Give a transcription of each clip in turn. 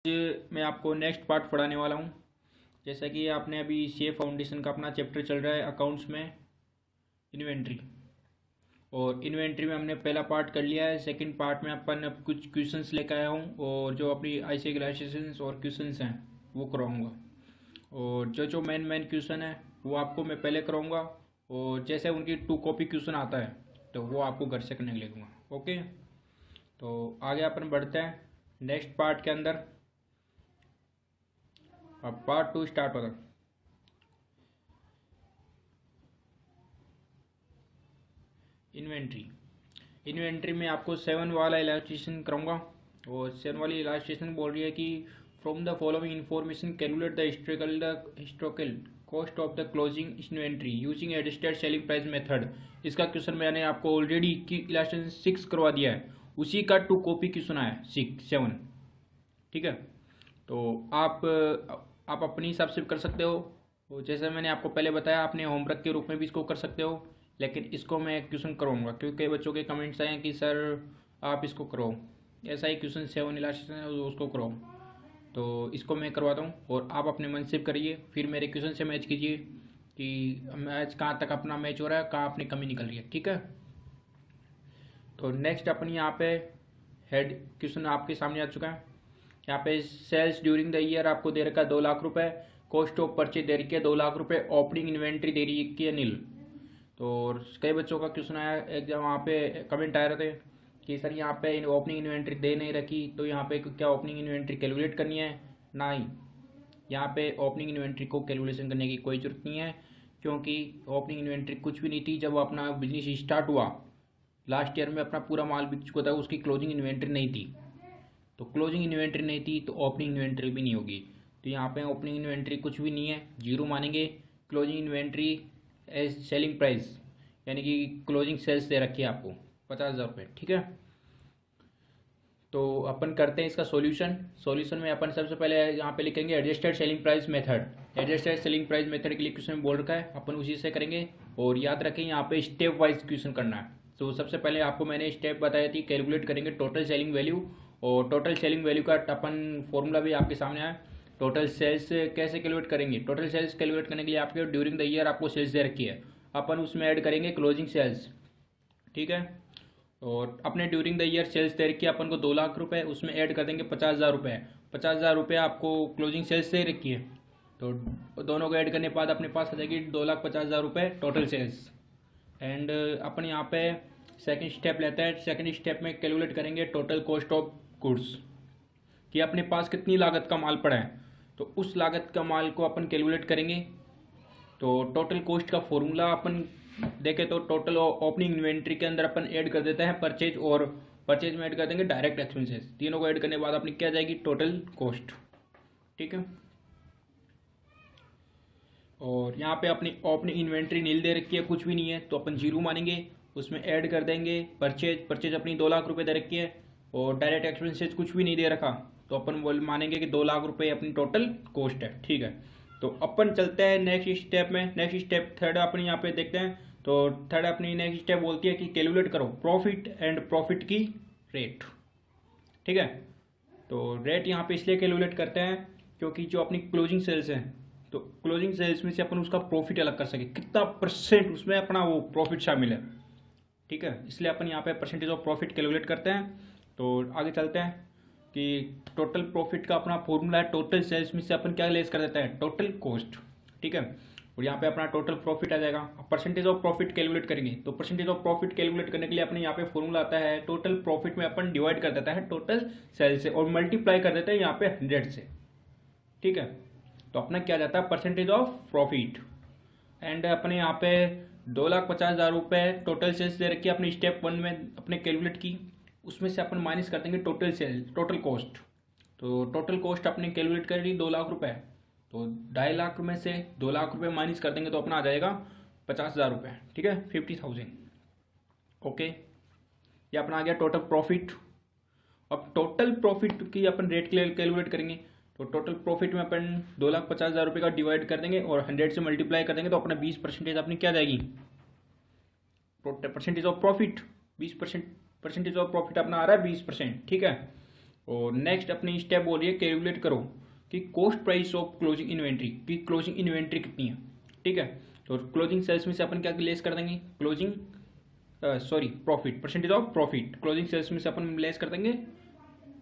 मैं आपको next part पढ़ाने वाला हूँ। जैसा कि आपने अभी सीए फाउंडेशन का अपना चैप्टर चल रहा है अकाउंट्स में इन्वेंट्री, और इन्वेंट्री में हमने पहला पार्ट कर लिया है। सेकंड पार्ट में अपन अब कुछ क्वेश्चंस लेकर आया हूँ और जो अपनी आईसीए ग्रेजुएशंस और क्वेश्चंस हैं वो कराऊँगा, और जो मेन मेन क्वेश्चन है वो आपको मैं पहले कराऊँगा, और जैसे उनकी 2 कॉपी क्वेश्चन आता है तो वो आपको घर से करने के लिए दूँगा। ओके, तो आगे अपन बढ़ते हैं नेक्स्ट पार्ट के अंदर। अब पार्ट 2 स्टार्ट होगा। इन्वेंट्री में आपको 7 वाला इलास्ट्रेशन कराऊंगा, और 7 वाली इलास्ट्रेशन बोल रही है कि from the following information calculate the historical cost of the closing inventory using adjusted selling price method. इसका क्वेश्चन मैंने आपको ऑलरेडी इलास्ट्रेशन 6 करवा दिया है, उसी का 2 कॉपी क्वेश्चन आया 7। ठीक है, तो आप अपने हिसाब से कर सकते हो। तो जैसे मैंने आपको पहले बताया, अपने होमवर्क के रूप में भी इसको कर सकते हो, लेकिन इसको मैं क्वेश्चन कराऊंगा क्योंकि कई बच्चों के कमेंट्स आए हैं कि सर आप इसको करो, ऐसा ही क्वेश्चन 7 इलास्ट्रेशन है उसको कराओ। तो इसको मैं करवाता हूँ और आप अपने मन से करिए, फिर मेरे क्वेश्चन से मैच कीजिए कि मैच कहाँ तक अपना मैच हो रहा है, कहाँ अपनी कमी निकल रही है। ठीक है, तो नेक्स्ट अपनी यहाँ पे हेड क्वेश्चन आपके सामने आ चुका है। यहाँ पे सेल्स ड्यूरिंग द ईयर आपको दे रखा है 2 लाख रुपए, कॉस्ट ऑफ परचेज दे रखी है 2 लाख रुपए, ओपनिंग इन्वेंट्री दे रही है नील। तो कई बच्चों का क्वेश्चन आया, एक जब वहाँ पे कमेंट आए रहे थे कि सर यहाँ पे ओपनिंग इन्वेंट्री दे नहीं रखी, तो यहाँ पे क्या ओपनिंग इन्वेंट्री कैलकुलेट करनी है? नहीं, यहाँ पे ओपनिंग इन्वेंट्री को कैलकुलेशन करने की कोई जरूरत नहीं है, क्योंकि ओपनिंग इन्वेंट्री कुछ भी नहीं थी। जब अपना बिजनेस स्टार्ट हुआ लास्ट ईयर में, अपना पूरा माल बिक चुका था, उसकी क्लोजिंग इन्वेंट्री नहीं थी। तो क्लोजिंग इन्वेंट्री नहीं थी तो ओपनिंग इन्वेंट्री भी नहीं होगी। तो यहाँ पे ओपनिंग इन्वेंट्री कुछ भी नहीं है, जीरो मानेंगे। Closing inventory as selling price, यानी कि क्लोजिंग सेल्स दे रखी है आपको 50,000 रुपये। ठीक है, तो अपन करते हैं इसका सॉल्यूशन में अपन सबसे पहले यहाँ पे लिखेंगे adjusted selling price method. Adjusted selling price method के लिए क्वेश्चन बोल रखा है, अपन उसी से करेंगे। और याद रखें यहाँ पे स्टेप वाइज क्वेश्चन करना है। तो सबसे पहले आपको मैंने स्टेप बताई थी, कैलकुलेट करेंगे टोटल सेलिंग वैल्यू, और टोटल सेलिंग वैल्यू का अपन फॉर्मूला भी आपके सामने आया। टोटल सेल्स कैसे कैलकुलेट करेंगे? टोटल सेल्स कैलकुलेट करने के लिए आपके ड्यूरिंग द ईयर आपको सेल्स दे रखी है, अपन उसमें ऐड करेंगे क्लोजिंग सेल्स। ठीक है, और अपने ड्यूरिंग द ईयर सेल्स दे रखी है अपन को 2 लाख रुपए, उसमें ऐड कर देंगे 50,000 रुपये। 50,000 रुपये आपको क्लोजिंग सेल्स दे रखी है, तो दोनों को ऐड करने के बाद अपने पास आ जाएगी 2,50,000 रुपये टोटल सेल्स। एंड अपन यहाँ पे सेकंड स्टेप लेते हैं। सेकंड स्टेप में कैलकुलेट करेंगे टोटल कॉस्ट ऑफ गुड्स, कि अपने पास कितनी लागत का माल पड़ा है, तो उस लागत का माल को अपन कैलकुलेट करेंगे। तो टोटल कॉस्ट का फॉर्मूला अपन देखें तो टोटल ओपनिंग इन्वेंट्री के अंदर अपन ऐड कर देते हैं परचेज, और परचेज में ऐड कर देंगे डायरेक्ट एक्सपेंसेस। तीनों को ऐड करने के बाद अपनी क्या जाएगी? Total cost. ठीक है, और यहाँ पे अपनी ओपनिंग इन्वेंट्री नील दे रखी है, कुछ भी नहीं है, तो अपन जीरो मानेंगे। उसमें ऐड कर देंगे परचेज अपनी 2 लाख रुपए दे रखी है, और डायरेक्ट एक्सपेंसेस कुछ भी नहीं दे रखा, तो अपन बोल मानेंगे कि 2 लाख रुपए अपनी टोटल कॉस्ट है। ठीक है, तो अपन चलते हैं नेक्स्ट स्टेप में। नेक्स्ट स्टेप थर्ड अपन यहाँ पे देखते हैं। तो थर्ड अपनी नेक्स्ट स्टेप बोलती है कि कैलकुलेट करो प्रॉफिट एंड प्रॉफिट की रेट। ठीक है, तो रेट यहाँ पे इसलिए कैलकुलेट करते हैं क्योंकि जो अपनी क्लोजिंग सेल्स हैं, तो क्लोजिंग सेल्स में से अपन उसका प्रॉफिट अलग कर सके, कितना परसेंट उसमें अपना वो प्रॉफिट शामिल है। ठीक है, इसलिए अपन यहाँ पे परसेंटेज ऑफ प्रॉफिट कैलकुलेट करते हैं। तो आगे चलते हैं कि टोटल प्रॉफिट का अपना फॉर्मूला है, टोटल सेल्स में से अपन क्या लेस कर देते हैं? Total cost. ठीक है, और यहाँ पे अपना टोटल प्रॉफिट आ जाएगा। परसेंटेज ऑफ प्रॉफिट कैलकुलेट करेंगे, तो परसेंटेज ऑफ प्रॉफिट कैलकुलेट करने के लिए अपने यहाँ पे फॉर्मूला आता है, टोटल प्रॉफिट में अपन डिवाइड कर देता है टोटल सेल्स से, और मल्टीप्लाई कर देते हैं यहाँ पे 100 से। ठीक है, तो अपना क्या जाता है? Percentage of profit. एंड अपने यहाँ पे 2,50,000 रुपये टोटल सेल्स दे रखी है, अपने स्टेप 1 में अपने कैलकुलेट की, उसमें से अपन माइनस कर देंगे टोटल सेल, टोटल कॉस्ट। तो टोटल कॉस्ट अपने कैलकुलेट कर ली 2 लाख रुपए, तो 2.5 लाख में से 2 लाख रुपए माइनस कर देंगे तो अपना आ जाएगा 50,000 रुपये। ठीक है, 50,000। ओके, ये अपना आ गया टोटल प्रॉफिट। अब टोटल प्रॉफिट की अपन रेट कैलकुलेट करेंगे, तो टोटल प्रॉफिट में अपन 2,50,000 रुपये का डिवाइड कर देंगे और 100 से मल्टीप्लाई कर देंगे, तो अपना 20% अपनी क्या जाएगी? Percentage of profit 20%। Percentage of profit अपना आ रहा है 20%। ठीक है, और नेक्स्ट अपनी स्टेप बोल रही है कैलकुलेट करो कि cost price of closing inventory की क्लोजिंग इन्वेंट्री कितनी है। ठीक है, तो क्लोजिंग सेल्स में से अपन क्या लेस कर देंगे, closing profit, percentage of profit. Closing sales में से अपन लेस कर देंगे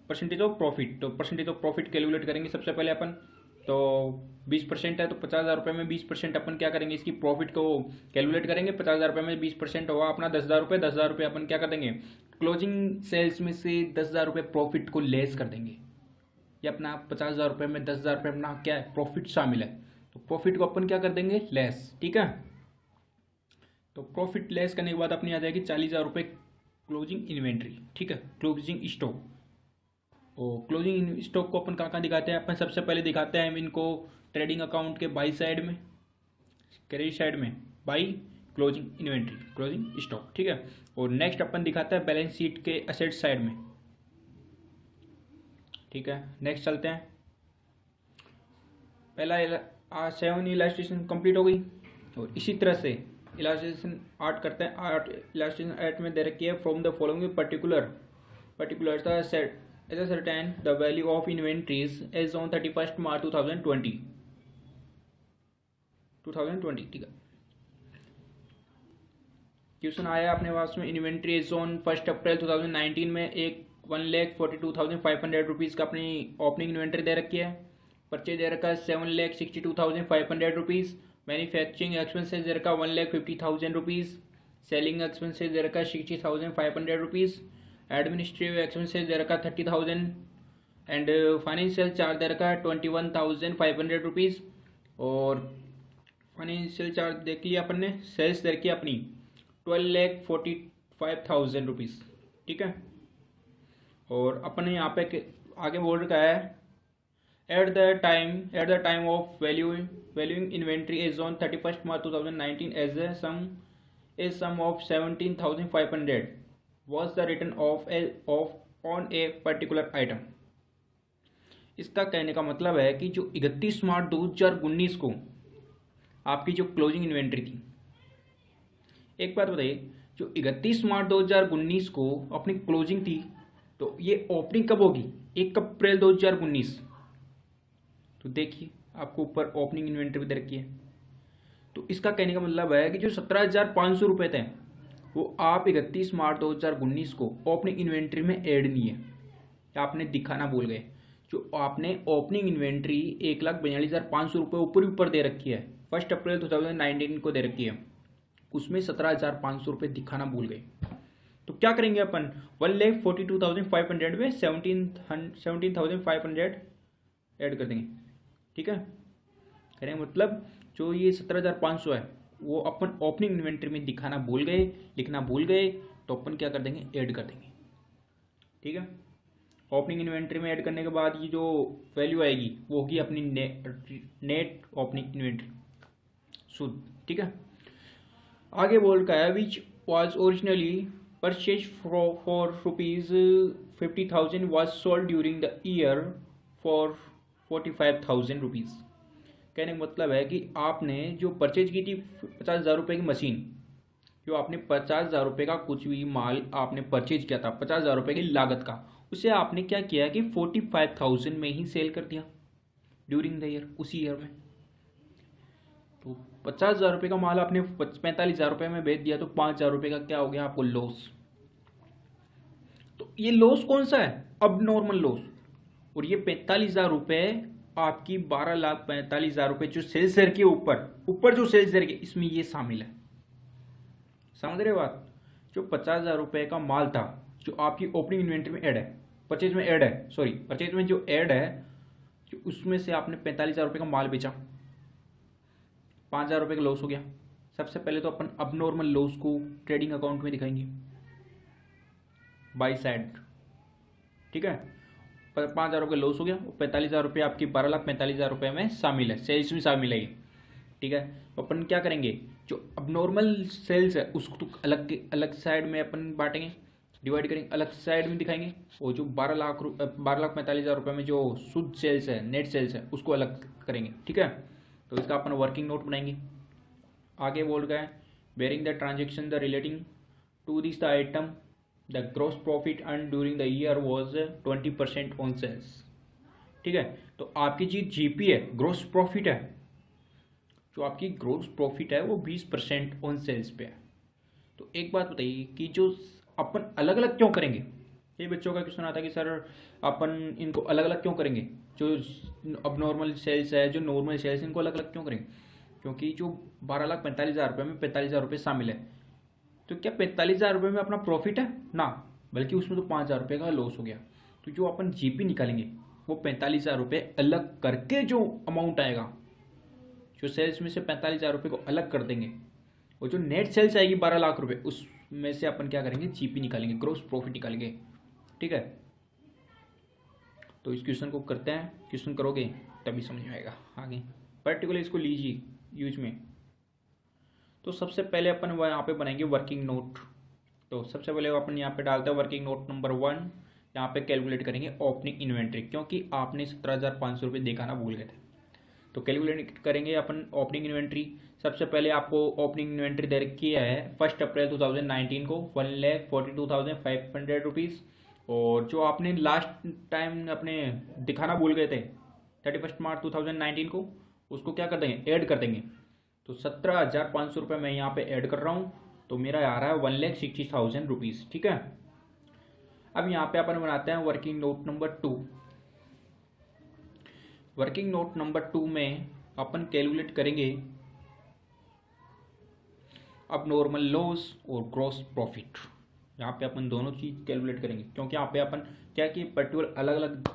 परसेंटेज ऑफ प्रॉफिट। तो परसेंटेज ऑफ प्रॉफिट कैलकुलेट करेंगे सबसे पहले अपन। तो 20% है तो 50,000 रुपये में 20% अपन क्या करेंगे, इसकी प्रॉफिट को कैलकुलेट करेंगे। 50,000 रुपये में 20% होगा अपना 10,000 रुपये। 10,000 रुपये अपन क्या कर देंगे, क्लोजिंग सेल्स में से 10,000 रुपये प्रॉफिट को लेस कर देंगे। ये अपना 50,000 रुपये में 10,000 रुपये अपना क्या है, प्रॉफिट शामिल है। तो प्रॉफिट को अपन क्या कर देंगे, लेस। ठीक है, तो प्रॉफिट लेस करने के बाद अपनी आ जाएगी 40,000 रुपये क्लोजिंग इन्वेंट्री। ठीक है, क्लोजिंग स्टॉक। और क्लोजिंग स्टॉक को अपन कहाँ दिखाते हैं, अपन सबसे पहले दिखाते हैं इनको ट्रेडिंग अकाउंट के बाई साइड में, क्रेडिट साइड में by closing inventory, closing stock. ठीक है, और नेक्स्ट अपन दिखाते हैं बैलेंस शीट के असेट साइड में। ठीक है, नेक्स्ट चलते हैं। पहला 7 इलास्ट्रेशन कंप्लीट हो गई। और इसी तरह से इलास्ट्रेशन आर्ट करते हैं। आर्ट इलास्ट्रेशन आर्ट में दे रखी है from the following particular set as ascertain the value of inventories as on 31st March 2020। ठीक है, क्वेश्चन आया अपने पास में, इन्वेंट्री एज ऑन 1 अप्रैल 2019 में एक 1,42,500 रुपीज़ का अपनी ओपनिंग इन्वेंट्री दे रखी है। परचेज दे रखा है 7,62,500 रुपीज़। मैन्युफैक्चरिंग एक्सपेंसेस दे रखा 1,50,000 रुपीज़। सेलिंग एक्सपेंसेस दे रखा 60,500 रुपीज़। एडमिनिस्ट्रेटिव एक्सपेंसेस दे रखा 30,000 एंड फाइनेंशियल चार्ज दे रखा 21,500 रुपीज़। और फाइनेंशियल चार्ज देख लिया अपन ने। सेल्स दे रखी अपनी 12,45,000 रुपीज़। ठीक है, और अपन ने यहाँ पे आगे बोल रखा है at the time of valuing inventory as on 31st March 2019 as a sum of 17,500 was the written off on a particular item। इसका कहने का मतलब है कि जो 31 मार्च 2019 को आपकी जो क्लोजिंग इन्वेंट्री थी, एक बात बताइए, जो 31 मार्च 2019 को अपनी क्लोजिंग थी, तो ये ओपनिंग कब होगी, 1 अप्रैल 2019। तो देखिए आपको ऊपर ओपनिंग इन्वेंट्री भी दे रखी है। तो इसका कहने का मतलब है कि जो 17,500 रुपये थे वो आप 31 मार्च 2019 को ओपनिंग इन्वेंट्री में ऐड नहीं है, आपने दिखाना भूल गए। जो आपने ओपनिंग इन्वेंट्री 1,42,500 रुपये ऊपर दे रखी है, 1 अप्रैल 2019 को दे रखी है, उसमें 17,500 रुपये दिखाना भूल गए। तो क्या करेंगे अपन, 1,42,500 में 17,500 ऐड कर देंगे। ठीक है, करेंगे मतलब जो ये 17,500 है वो अपन ओपनिंग इन्वेंट्री में दिखाना भूल गए, लिखना भूल गए, तो अपन क्या कर देंगे, ऐड कर देंगे। ठीक है, ओपनिंग इन्वेंट्री में ऐड करने के बाद ये जो वैल्यू आएगी वो होगी अपनी नेट ओपनिंग इन्वेंट्री, शुद्ध। ठीक है, आगे बोल रहा है which was originally purchase for ₹50,000 was sold during the year for 45,000 rupees. कहने का मतलब है कि आपने जो परचेज की थी 50,000 रुपये की मशीन, जो आपने 50,000 रुपये का कुछ भी माल आपने परचेज किया था 50,000 रुपये की लागत का, उसे आपने क्या किया कि 45,000 में ही सेल कर दिया ड्यूरिंग द ईयर, उसी ईयर में। तो 50,000 रुपये का माल आपने 45,000 रुपये में बेच दिया, तो 5,000 रुपये का क्या हो गया आपको, लॉस। तो ये लॉस कौन सा है, अब नॉर्मल लॉस। और ये 45,000 रुपये आपकी 12,45,000 रुपये जो सेल्स दर के ऊपर जो सेल्स दर के, इसमें ये शामिल है। समझ रहे बात, जो 50,000 रुपये का माल था जो आपकी ओपनिंग इन्वेंट्री में ऐड है, परचेज में जो ऐड है, जो उसमें से आपने 45,000 रुपये का माल बेचा, 5,000 रुपये का लॉस हो गया। सबसे पहले तो अपन अब नॉर्मल लॉस को ट्रेडिंग अकाउंट में दिखाएंगे बाई साइड। ठीक है, 5,000 रुपये लॉस हो गया, 45,000 रुपये आपकी 12,45,000 रुपये में शामिल है, सेल्स में शामिल है। ठीक है, तो अपन क्या करेंगे, जो अब नॉर्मल सेल्स है उसको तो अलग साइड में अपन बांटेंगे, डिवाइड करेंगे, अलग साइड में दिखाएंगे। और जो 12,45,000 रुपये में जो शुद्ध सेल्स है, नेट सेल्स है, उसको अलग करेंगे। ठीक है, तो इसका अपन वर्किंग नोट बनाएंगे। आगे बोल रहा है bearing the transaction the relating to this the item the gross profit earn during the year was 20% on sales. ठीक है, तो आपकी जी जीपी है, ग्रॉस प्रॉफिट है, जो आपकी ग्रॉस प्रॉफिट है वो 20% ऑन सेल्स पे है। तो एक बात बताइए कि जो अपन अलग अलग क्यों करेंगे, ये बच्चों का क्वेश्चन आता है कि सर अपन इनको अलग अलग क्यों करेंगे, जो अब नॉर्मल सेल्स है, जो नॉर्मल सेल्स, इनको अलग अलग क्यों करेंगे? क्योंकि जो 12,45,000 रुपये में 45,000 रुपये शामिल है, तो क्या 45,000 रुपये में अपना प्रॉफिट है ना, बल्कि उसमें तो 5,000 रुपये का लॉस हो गया। तो जो अपन जीपी निकालेंगे वो 45,000 रुपये अलग करके जो अमाउंट आएगा, जो सेल्स में से 45,000 रुपये को अलग कर देंगे, और जो नेट सेल्स आएगी 12 लाख रुपये, उसमें से अपन क्या करेंगे, जीपी निकालेंगे, ग्रॉस प्रॉफिट निकालेंगे। ठीक है, तो इस क्वेश्चन को करते हैं, क्वेश्चन करोगे तभी समझ में आएगा आगे। पर्टिकुलर इसको लीजिए यूज में। तो सबसे पहले अपन यहाँ पे बनाएंगे वर्किंग नोट। तो सबसे पहले अपन यहाँ पे डालते हैं वर्किंग नोट नंबर 1। यहाँ पे कैलकुलेट करेंगे ओपनिंग इन्वेंट्री, क्योंकि आपने 17,500 रुपये दिखाना भूल गए थे। तो कैलकुलेट करेंगे अपन ओपनिंग इन्वेंट्री। सबसे पहले आपको ओपनिंग इन्वेंट्री दे रखी है 1 अप्रैल 2019 को 1,42,500 रुपीज़। और जो आपने लास्ट टाइम अपने दिखाना भूल गए थे 31 मार्च 2019 को, उसको क्या कर देंगे, ऐड कर देंगे। तो 17,500 रुपये मैं यहाँ पे ऐड कर रहा हूँ, तो मेरा आ रहा है 1,60,000 रुपीज़। ठीक है, अब यहाँ पे अपन बनाते हैं working note number 2। Working note number 2 में अपन कैलकुलेट करेंगे अब नॉर्मल लॉस और ग्रॉस प्रॉफिट। यहाँ पे अपन दोनों चीज कैलकुलेट करेंगे, क्योंकि यहाँ पे अपन क्या कि पर्टिकुलर अलग अलग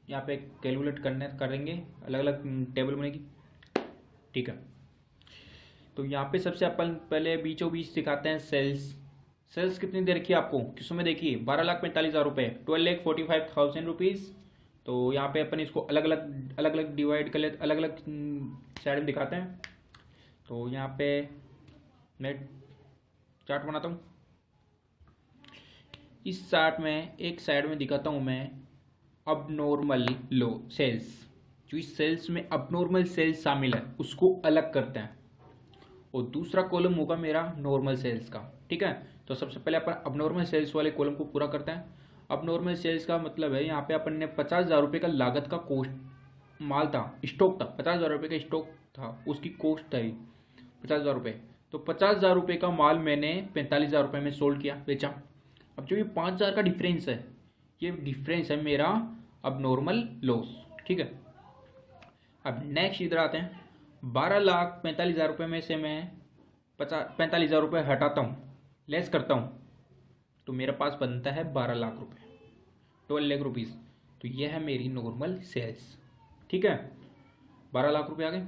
यहाँ पे कैलकुलेट करेंगे, अलग अलग टेबल बनेगी। ठीक है, तो यहाँ पे सबसे अपन पहले बीचों बीच दिखाते हैं सेल्स। सेल्स कितनी दे रखी है आपको, किसों में देखिए, 12,45,000 रुपये, 12,45,000 रुपीज़। तो यहाँ पे अपन इसको अलग अलग डिवाइड कर लेते, अलग अलग साइड में दिखाते हैं। तो यहाँ पे मैं चार्ट बनाता हूँ। इस चार्ट में एक साइड में दिखाता हूँ मैं अब नॉर्मल लो सेल्स, जो इस सेल्स में अब नॉर्मल सेल्स शामिल है उसको अलग करते हैं, और दूसरा कॉलम होगा मेरा नॉर्मल सेल्स का। ठीक है, तो सबसे पहले अपन अब नॉर्मल सेल्स वाले कॉलम को पूरा करते हैं। अब नॉर्मल सेल्स का मतलब है यहाँ पे अपन ने 50,000 रुपये का लागत का कॉस्ट माल था, स्टॉक था, 50,000 रुपये का स्टॉक था, उसकी कॉस्ट था 50,000 रुपये। तो 50,000 रुपये का माल मैंने 45,000 रुपये में सोल्ड किया, बेचा। अब जो ये 5,000 का डिफरेंस है, ये डिफरेंस है मेरा अब नॉर्मल लॉस। ठीक है, अब नेक्स्ट इधर आते हैं। 12,45,000 रुपये में से मैं 45,000 रुपये हटाता हूँ, लेस करता हूँ, तो मेरे पास बनता है 12 लाख रुपये, 12 लाख रुपीज़। तो ये है मेरी नॉर्मल सेल्स। ठीक है, 12 लाख रुपये आ गए।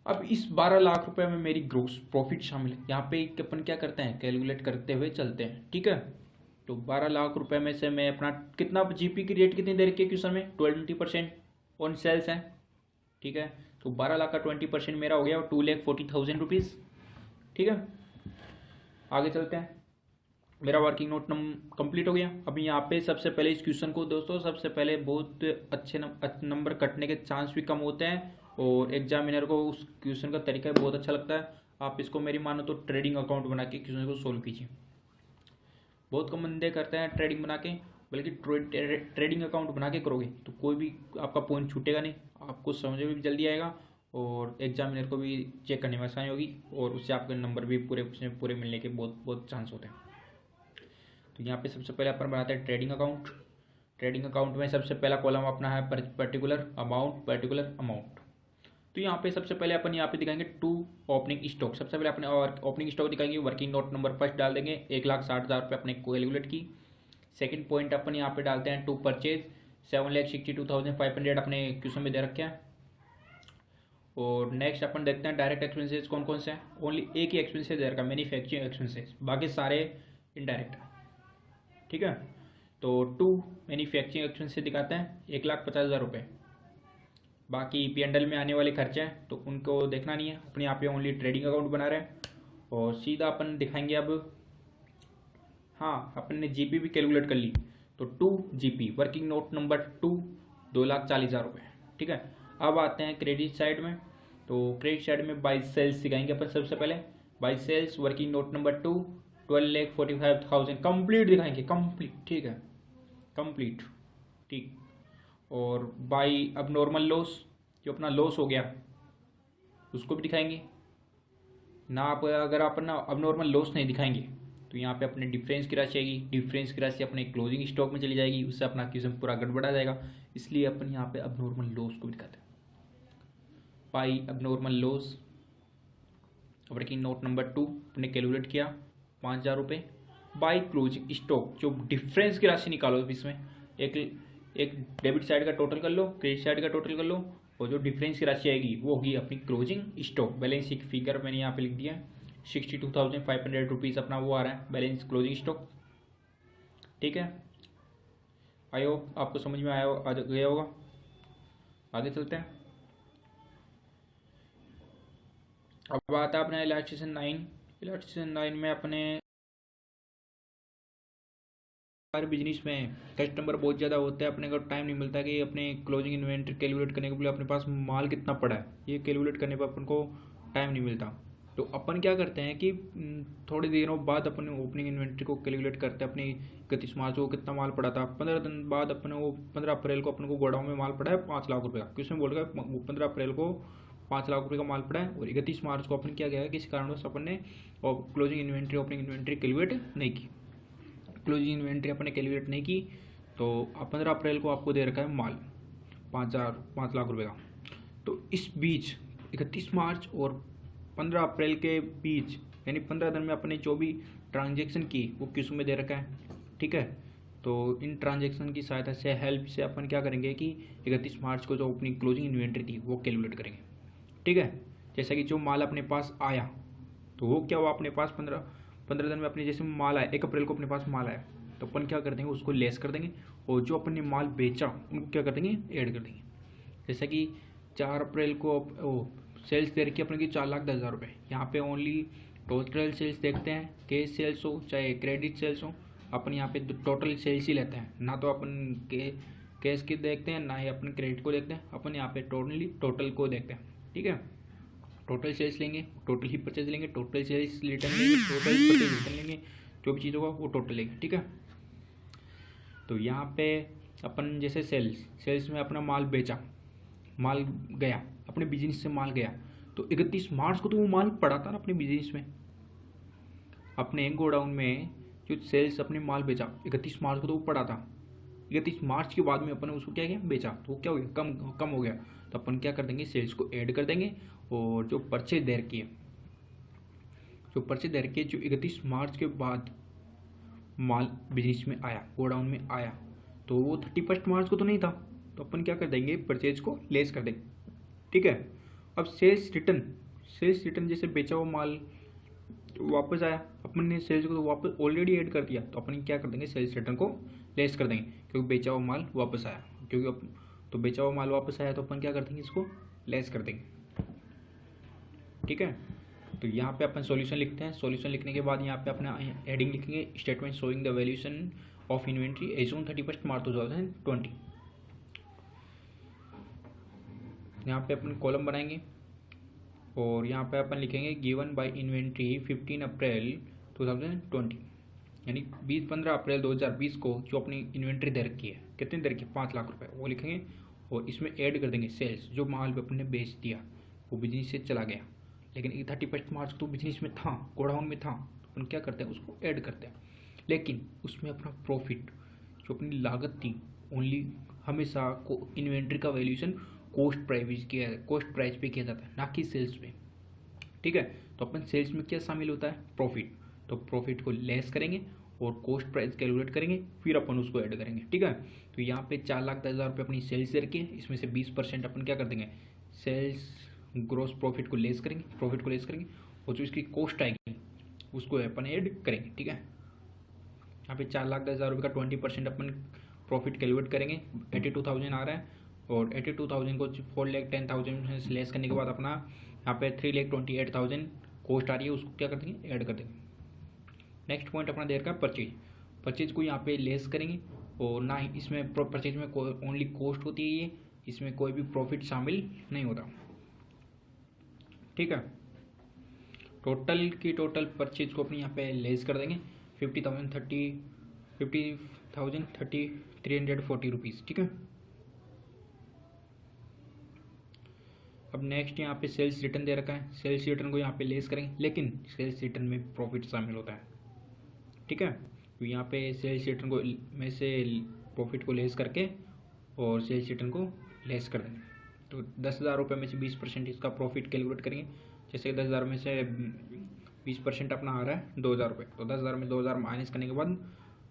अब इस 12 लाख रुपए में मेरी ग्रोस प्रॉफिट शामिल है। यहाँ पे अपन क्या करते हैं, कैलकुलेट करते हुए चलते हैं। ठीक है, तो 12 लाख रुपए में से मैं अपना कितना जीपी की रेट कितनी दे रखी है क्वेश्चन में, 20% ऑन सेल्स है। ठीक है, तो 12 लाख का 20% मेरा हो गया 2,40,000 रुपीज़। ठीक है, आगे चलते हैं। मेरा वर्किंग नोट कंप्लीट हो गया। अभी यहाँ पे सबसे पहले इस क्वेश्चन को दोस्तों, सबसे पहले बहुत अच्छे नंबर कटने के चांस भी कम होते हैं, और एग्जामिनर को उस क्वेश्चन का तरीका बहुत अच्छा लगता है। आप इसको मेरी मानो तो ट्रेडिंग अकाउंट बना के क्वेश्चन को सोल्व कीजिए। बहुत कम बंदे करते हैं ट्रेडिंग बना के, बल्कि ट्रेडिंग अकाउंट बना के करोगे तो कोई भी आपका पॉइंट छूटेगा नहीं, आपको समझ में भी जल्दी आएगा, और एग्जामिनर को भी चेक करने में आसानी होगी, और उससे आपके नंबर भी पूरे मिलने के बहुत चांस होते हैं। तो यहाँ पे सबसे पहले अपन बनाते हैं ट्रेडिंग अकाउंट। ट्रेडिंग अकाउंट में सबसे पहला कॉलम अपना है पर्टिकुलर अमाउंट। तो यहाँ पे सबसे पहले अपन यहाँ पे दिखाएंगे टू ओपनिंग स्टॉक। सबसे पहले अपने ओपनिंग स्टॉक दिखाएंगे, वर्किंग नोट नंबर फर्स्ट डाल देंगे, 1,60,000 रुपये अपने कैलकुलेट की। सेकंड पॉइंट अपन यहाँ पे डालते हैं टू परचेज, 7,62,500 अपने क्वेश्चन में दे रखे हैं। और नेक्स्ट अपन देखते हैं डायरेक्ट एक्सपेंसेस कौन कौन से हैं। ओनली एक ही एक्सपेंसेस दे रखा, मैन्युफैक्चरिंग एक्सपेंसेस, बाकी सारे इनडायरेक्ट। ठीक है, तो टू मैन्युफैक्चरिंग एक्सपेंसेस दिखाते हैं 1,50,000 रुपये। बाकी P&L में आने वाले खर्चे हैं तो उनको देखना नहीं है, अपने यहाँ पे ओनली ट्रेडिंग अकाउंट बना रहे हैं। और सीधा अपन दिखाएंगे अब, हाँ अपन ने जीपी भी कैलकुलेट कर ली, तो 2 जीपी वर्किंग नोट नंबर 2 2,40,000 रुपये। ठीक है, अब आते हैं क्रेडिट साइड में। तो क्रेडिट साइड में बाई सेल्स दिखाएंगे अपन सबसे पहले। By sales working note number 2 12,45,000 complete दिखाएंगे, कंप्लीट, ठीक है, कंप्लीट, ठीक। और बाई अब नॉर्मल लॉस, जो अपना लॉस हो गया उसको भी दिखाएंगे ना। आप अगर आप ना अब नॉर्मल लॉस नहीं दिखाएंगे तो यहाँ पे अपने डिफरेंस की राशि आएगी, डिफरेंस की राशि अपने क्लोजिंग स्टॉक में चली जाएगी, उससे अपना क्यूजन पूरा गड़बड़ा जाएगा। इसलिए अपन यहाँ पे अब नॉर्मल लॉस को भी दिखाते हैं। पाई अब normal loss working note number 2 अपने कैलकुलेट किया 5,000 रुपये बाई क्लोजिंग स्टॉक। जो डिफरेंस की राशि निकालो इसमें, एक डेबिट साइड का टोटल कर लो, क्रेडिट साइड का टोटल कर लो, और जो डिफरेंस की राशि आएगी वो होगी अपनी closing stock. Balance sheet figure मैंने यहाँ पे लिख दिया है 62,500 रुपीज़ अपना वो आ रहा है बैलेंस क्लोजिंग स्टॉक, ठीक है। आई होप आपको समझ में आ गया होगा। आगे चलते हैं। अब आता है अपने इलास्ट्रेशन 9। इलास्ट्रेशन 9 में अपने हर बिजनेस में कस्टमर बहुत ज़्यादा होते हैं, अपने को टाइम नहीं मिलता कि अपने क्लोजिंग इन्वेंटरी कैलकुलेट करने के लिए अपने पास माल कितना पड़ा है ये कैलकुलेट करने पर अपन को टाइम नहीं मिलता। तो अपन क्या करते हैं कि थोड़ी देरों बाद अपन ओपनिंग इन्वेंट्री को कैलकुलेट करते हैं। अपनी 31 मार्च को कितना माल पड़ा था, 15 दिन बाद अपन को 15 अप्रैल को अपन को गोडाउन में माल पड़ा है 5 लाख रुपये का, किसमें बोल रहा है 15 अप्रैल को 5 लाख रुपये का माल पड़ा है। और 31 मार्च को अपन क्या गया है, किसी कारणवश अपन ने closing inventory opening inventory calculate नहीं की, क्लोजिंग इन्वेंट्री अपने कैलकुलेट नहीं की। तो 15 अप्रैल को आपको दे रखा है माल 5 लाख रुपए का। तो इस बीच 31 मार्च और 15 अप्रैल के बीच यानी 15 दिन में अपने जो भी ट्रांजेक्शन की वो किस में दे रखा है, ठीक है। तो इन ट्रांजेक्शन की सहायता से हेल्प से अपन क्या करेंगे कि 31 मार्च को जो अपनी क्लोजिंग इन्वेंट्री थी वो कैलकुलेट करेंगे, ठीक है। जैसा कि जो माल अपने पास आया तो वो क्या हुआ अपने पास 15 दिन में अपने जैसे माल आया 1 अप्रैल को अपने पास माल आया तो अपन क्या कर देंगे उसको लेस कर देंगे, और जो अपन ने माल बेचा उनको क्या कर देंगे ऐड कर देंगे। जैसा कि 4 अप्रैल को सेल्स दे रखी अपने की 4,10,000 रुपये। यहाँ पे ओनली टोटल सेल्स देखते हैं, कैश सेल्स हो चाहे क्रेडिट सेल्स हो, अपन यहाँ पे टोटल सेल्स ही लेते हैं, ना तो अपन कैश की देखते हैं ना ही अपन क्रेडिट को देखते हैं, अपन यहाँ पे टोटल को देखते हैं, ठीक है। टोटल सेल्स लेंगे, टोटल ही परचेज लेंगे, टोटल सेल्स रिटर्न लेंगे, टोटल परचेज रिटर्न लेंगे, जो भी चीज़ होगा वो टोटल लेंगे, ठीक है। तो यहाँ पे अपन जैसे सेल्स में अपना माल बेचा, माल गया अपने बिजनेस से माल गया, तो 31 मार्च को तो वो माल पड़ा था ना अपने बिजनेस में, अपने गोडाउन में जो सेल्स अपने माल बेचा 31 मार्च को तो वो पड़ा था। 31 मार्च के बाद में अपन उसको क्या किया बेचा तो वो क्या हो गया कम हो गया। तो अपन क्या कर देंगे सेल्स को ऐड कर देंगे, और जो परचेज दे रखी है जो 31 मार्च के बाद माल बिजनेस में आया गोडाउन में आया तो वो 31 मार्च को तो नहीं था, तो अपन क्या कर देंगे परचेज को लेस कर देंगे, ठीक है। अब सेल्स रिटर्न जैसे बेचा हुआ माल वापस आया, अपन ने सेल्स को तो वापस ऑलरेडी ऐड कर दिया, तो अपन क्या कर देंगे सेल्स रिटर्न को लेस कर देंगे, क्योंकि बेचा हुआ माल वापस आया, तो बेचा हुआ माल वापस आया तो अपन क्या कर देंगे इसको लेस कर देंगे, ठीक है। तो यहाँ पे अपन सॉल्यूशन लिखते हैं। सॉल्यूशन लिखने के बाद यहाँ पे अपना हेडिंग लिखेंगे statement showing the valuation of inventory as on 31 March 2020। यहाँ पे अपन कॉलम बनाएंगे और यहाँ पे अपन लिखेंगे गिवन बाय इन्वेंट्री 15 अप्रैल 2020, यानी 15 अप्रैल 2020 को जो अपनी इन्वेंट्री दे रखी है, कितनी दे रखी है 5 लाख रुपए, वो लिखेंगे और इसमें ऐड कर देंगे सेल्स, जो माल पे अपन ने बेच दिया वो बिजनेस से चला गया, लेकिन 31 मार्च को तो बिजनेस में था गोडाउन में था, तो अपन क्या करते हैं उसको ऐड करते हैं। लेकिन उसमें अपना प्रॉफिट जो अपनी लागत थी ओनली हमेशा को इन्वेंट्री का वैल्यूएशन कॉस्ट प्राइस पे किया जाता है, ना कि सेल्स पे, ठीक है। तो अपन सेल्स में क्या शामिल होता है प्रॉफिट, तो प्रॉफिट को लेस करेंगे और कॉस्ट प्राइस कैलकुलेट करेंगे, फिर अपन उसको ऐड करेंगे, ठीक है। तो यहाँ पे 4,10,000 रुपये अपनी सेल्स दे रखी है, इसमें से 20% अपन क्या कर देंगे सेल्स ग्रोस प्रॉफिट को लेस करेंगे और जो इसकी कॉस्ट आएगी उसको अपन ऐड करेंगे, ठीक है। यहाँ पे 4,10,000 रुपये का 20% अपन प्रॉफिट कैलकुलेट करेंगे, 82,000 आ रहा है, और 82,000 को 4,10,000 से लेस करने के बाद अपना यहाँ पे 3,28,000 कॉस्ट आ रही है, उसको क्या कर देंगे ऐड कर देंगे। नेक्स्ट पॉइंट अपना दे रखा है परचेज को यहाँ पे लेस करेंगे, और ना ही इसमें परचेज में ओनली कॉस्ट होती है, इसमें कोई भी प्रॉफिट शामिल नहीं होता, ठीक है। टोटल की टोटल परचेज को अपनी यहाँ पे लेस कर देंगे 50,030 रुपीज़, ठीक है। अब नेक्स्ट यहाँ पे सेल्स रिटर्न दे रखा है, सेल्स रिटर्न को यहाँ पे लेस करेंगे, लेकिन सेल्स रिटर्न में प्रॉफिट शामिल होता है, ठीक है। तो यहाँ पे सेल्स रिटर्न को में से प्रॉफिट को लेस करके और सेल्स रिटर्न को लेस कर देंगे। तो 10,000 रुपये में से 20% इसका प्रॉफिट कैलकुलेट करेंगे। जैसे 10,000 में से 20% अपना आ रहा है 2,000 रुपये, तो 10,000 में 2,000 माइनस करने के बाद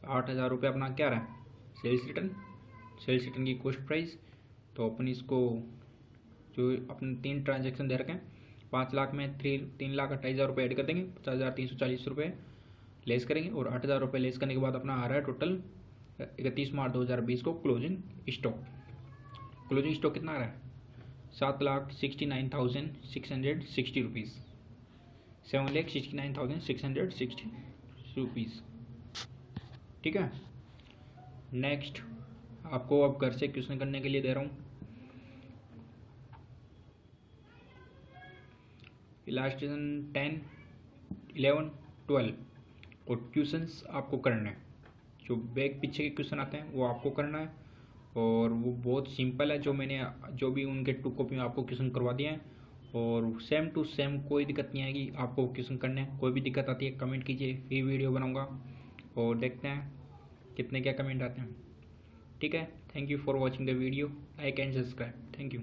8,000 रुपये अपना क्या रहा है, सेल्स रिटर्न की कॉस्ट प्राइस। तो अपन इसको जो अपने 3 ट्रांजेक्शन दे रखे हैं, 5 लाख में 3,28,000 रुपये ऐड कर देंगे, 50,340 रुपये लेस करेंगे और 8,000 रुपये लेस करने के बाद अपना आ रहा है टोटल 31 मार्च 2020 को क्लोजिंग स्टॉक कितना आ रहा है, 7,69,660 रुपीज़, 7,69,660 रुपीज़, ठीक है। नेक्स्ट आपको अब घर से क्वेश्चन करने के लिए दे रहा हूँ। इलास्ट्रेशन 10, 11, 12 और क्वेश्चंस आपको करना है। जो बैक पीछे के क्वेश्चन आते हैं वो आपको करना है और वो बहुत सिंपल है। जो भी उनके 2 कॉपी में आपको क्वेश्चन करवा दिया है और सेम टू सेम, कोई दिक्कत नहीं आएगी। आपको क्वेश्चन करने हैं, कोई भी दिक्कत आती है कमेंट कीजिए, फिर वीडियो बनाऊंगा और देखते हैं कितने क्या कमेंट आते हैं, ठीक है। Thank you for watching the video, like and subscribe, thank you.